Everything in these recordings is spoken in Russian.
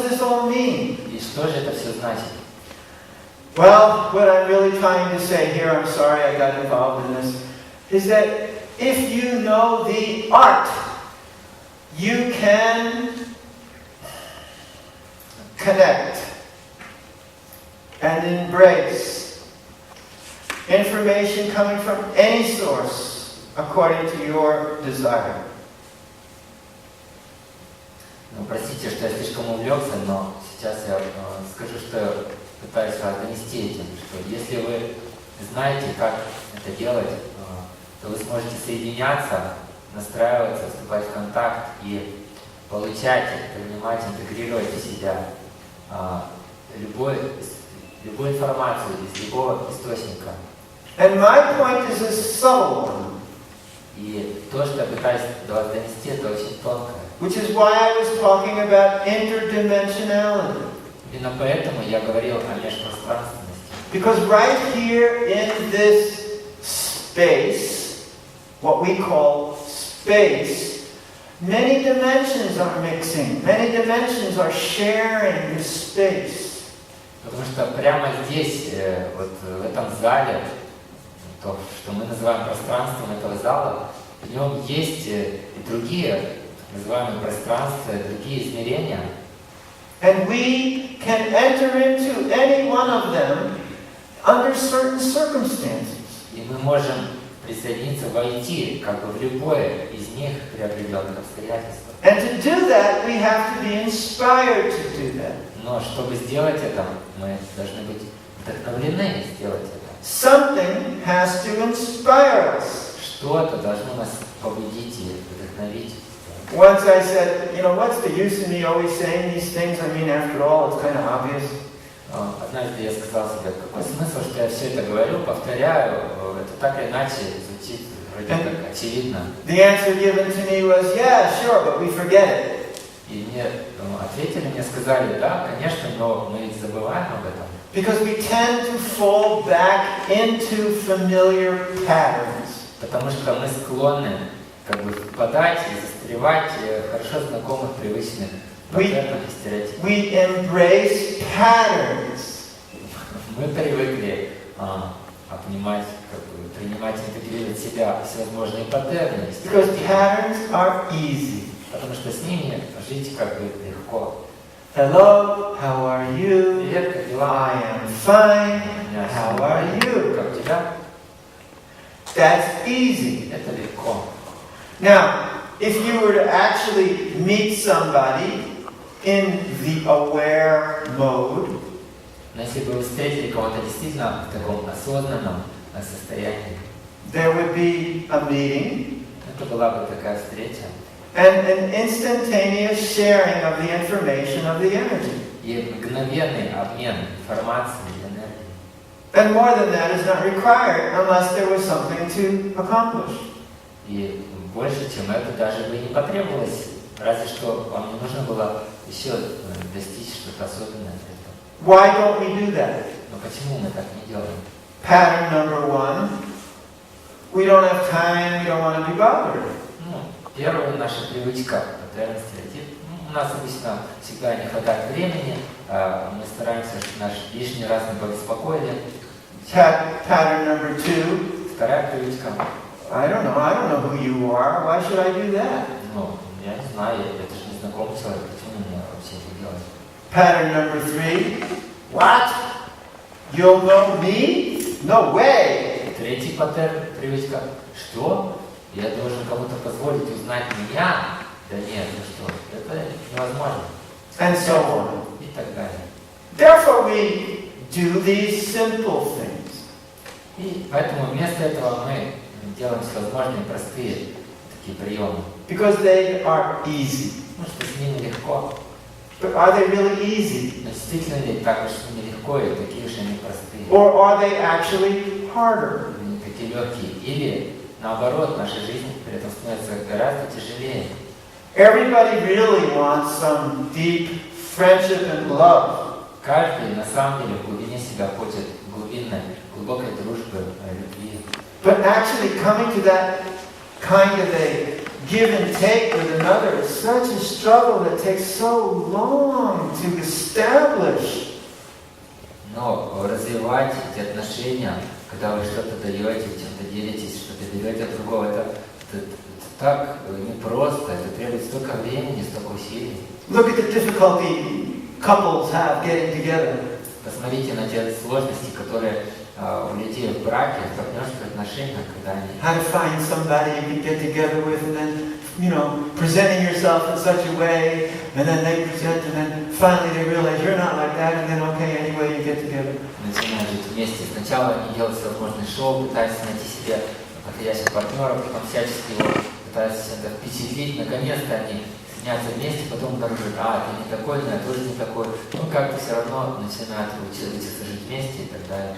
does this all mean? И что же это все значит? Well, what I'm really trying to say here, I'm sorry I got involved in this, is that if you know the art, you can connect and embrace information coming from any source according to your desire. Ну, простите, что я слишком увлекся, но сейчас я скажу, что пытаюсь вас донести этим, что если вы знаете, как это делать, то вы сможете соединяться, настраиваться, вступать в контакт и получать, принимать, интегрировать в себя любую информацию из любого источника. And my point is a subtle one. И то, что я пытаюсь до вас донести, это очень тонкое. Which is why I was talking about interdimensionality. Именно поэтому я говорил о межпространственности. Because right here in this space, what we call space, many dimensions are mixing, many dimensions are sharing this space. Потому что прямо здесь, вот в этом зале, то, что мы называем пространством этого зала, в нем есть и другие называемые пространства, другие измерения. And we can enter into any one of them under certain circumstances. И мы можем присоединиться, войти как бы в любое из них при определенных обстоятельствах. And to do that, we have to be inspired to do that. Но чтобы сделать это, мы должны быть вдохновлены сделать это. Something has to inspire us. Что-то должно нас побудить и вдохновить. Once I said, what's the use of me always saying these things? I mean, after all, it's kind of obvious. Однажды я сказал себе, какой смысл, что я все это говорю, повторяю, это так или иначе звучит вроде как очевидно. The answer given to me was, yeah, sure, but we forget it. И мне ответили, мне сказали, да, конечно, но мы ведь забываем об этом. Because we tend to fall back into familiar patterns. Потому что мы склонны как бы впадать и застревать в хорошо знакомых привычных паттернах и стереотипах. We embrace patterns. Мы привыкли обнимать, как бы, принимать, интегрировать в себя всевозможные паттерны. Because patterns are easy. Потому что с ними жить как бы легко. Hello, how are you? Привет, как дела? I am fine. How are you? Как у тебя? That's easy. Это легко. Now, if you were to actually meet somebody in the aware mode, Но если бы вы встретили кого-то действительно в таком осознанном состоянии, there would be a meeting это была бы такая встреча. and an instantaneous sharing of the information of the energy. И мгновенный обмен информацией и энергией. And more than that is not required unless there was something to accomplish. И больше, чем это, даже бы и не потребовалось, разве что вам не нужно было еще достичь что-то особенное для этого. Why don't we do that? Но почему мы так не делаем? Pattern number one, we don't have time, we don't want to be bothered. Первая наша привычка, паттерн, стереотип. У нас обычно всегда не хватает времени, мы стараемся, чтобы нас лишний раз не побеспокоили. Pattern number two, Вторая привычка. I don't know who you are, why should I do that? Ну, я не знаю, это же незнакомый человек, почему мне вообще это делать? Pattern number three, what? You'll know me? No way! Третий паттерн, привычка. Что? Я должен кому-то позволить узнать меня? Да нет, ну что, это невозможно. And so on. И так далее. Therefore we do these simple things. И поэтому вместо этого мы делаем всевозможные простые такие приемы. Because they are easy. Ну что с ними легко. But are they really easy? Но действительно ли так уж с ними легко и такие уж они простые? Or are they actually harder? Они такие легкие. Или наоборот, наша жизнь при этом становится гораздо тяжелее. Everybody really wants some deep friendship and love. Каждый на самом деле в глубине себя хочет глубокой дружбы, любви. But actually coming to that kind of a give and take with another is such a struggle that takes so long to establish. Но развивать эти отношения, когда вы что-то даете, чем-то делитесь, что-то берете от другого, это так непросто, это требует столько времени, столько усилий. Look at the difficulty couples have getting together. Посмотрите на те сложности, которые у людей в браке, в партнерских отношениях, когда они... How to find somebody you can get together with, and then, you know, presenting yourself in such a way, and then they present, and then finally they realize you're not like that, and then okay, anyway, you get together. Начинают жить вместе. Сначала они делают всевозможные шоу, пытаются найти себе подходящего партнера, потом всячески его пытаются чем-то впечатлить. Наконец-то они соединяются вместе, потом обнаруживают, ты не такой, но я тоже не такой. Ну, как-то все равно начинают учиться жить вместе и так далее.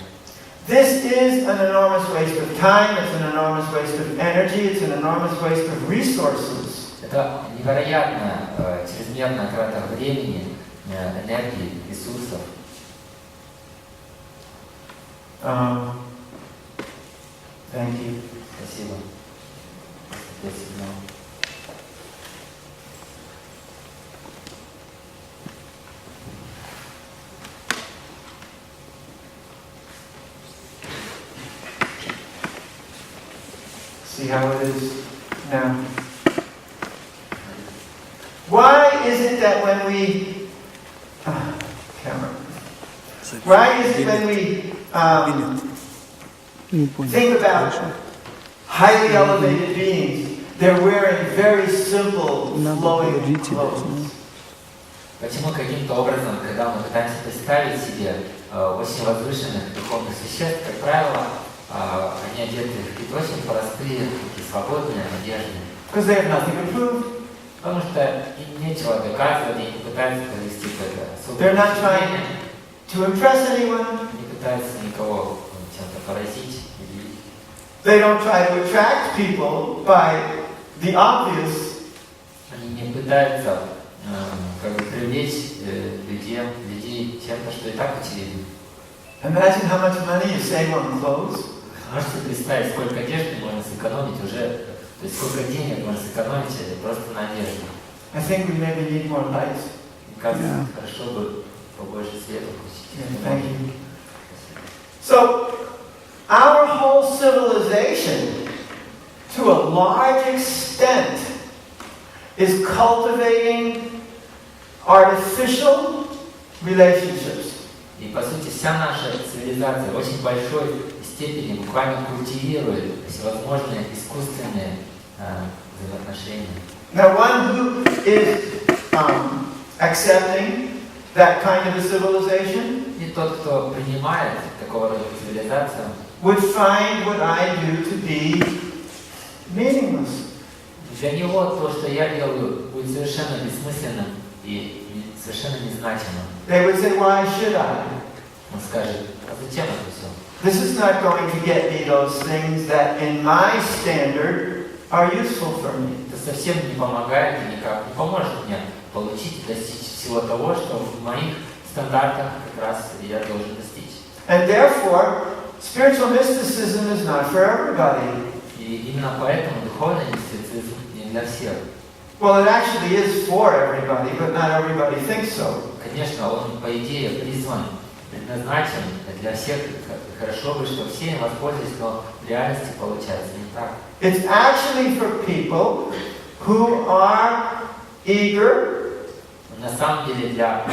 This is an enormous waste of time, it's an enormous waste of energy, it's an enormous waste of resources. Это невероятная, чрезмерная трата времени, энергии, ресурсов. Thank you. Спасибо. Спасибо. See how it is now. Why is it that when we why is it when we think about highly elevated beings, they're wearing very simple, flowing clothes? Почему каким-то образом, когда мы пытаемся представить себе очень возвышенных духовных существ, как правило, они одеты в какие-то очень простые, такие свободные одежды? Because they have nothing to prove. Потому что им нечего доказывать, они не пытаются провести какое-то особое They're not trying to impress anyone. Не пытаются никого чем-то поразить. They don't try to attract people by the obvious. Они не пытаются привлечь людей чем-то, что и так очевидно. Imagine how much money you save on clothes. Можете представить, сколько одежды можно сэкономить уже, то есть сколько денег можно сэкономить просто на одежде. I think we maybe need more light. Мне кажется, хорошо бы побольше света включить. Thank you. So, our whole civilization, to a large extent, is cultivating artificial relationships. И по сути вся наша цивилизация в очень большой степени буквально культивирует всевозможные искусственные взаимоотношения. Now, one who is accepting that kind of a civilization И тот, кто принимает такого рода цивилизацию, would find what I do to be meaningless. для него то, что я делаю, будет совершенно бессмысленным и совершенно незначимым. They would say, why should I? Он скажет, зачем это все? This is not going to get me those things that in my standard are useful for me. Это совсем не помогает и никак не поможет мне получить и достичь всего того, что в моих стандартах как раз я должен достичь. And therefore, spiritual mysticism is not for everybody. И именно поэтому духовный мистицизм не для всех. Well, it actually is for everybody, but not everybody thinks so. Конечно, он по идее призван, предназначен для всех. Хорошо бы, что все им воспользовались, но в реальности получается не так. It's actually for people who are eager На самом деле для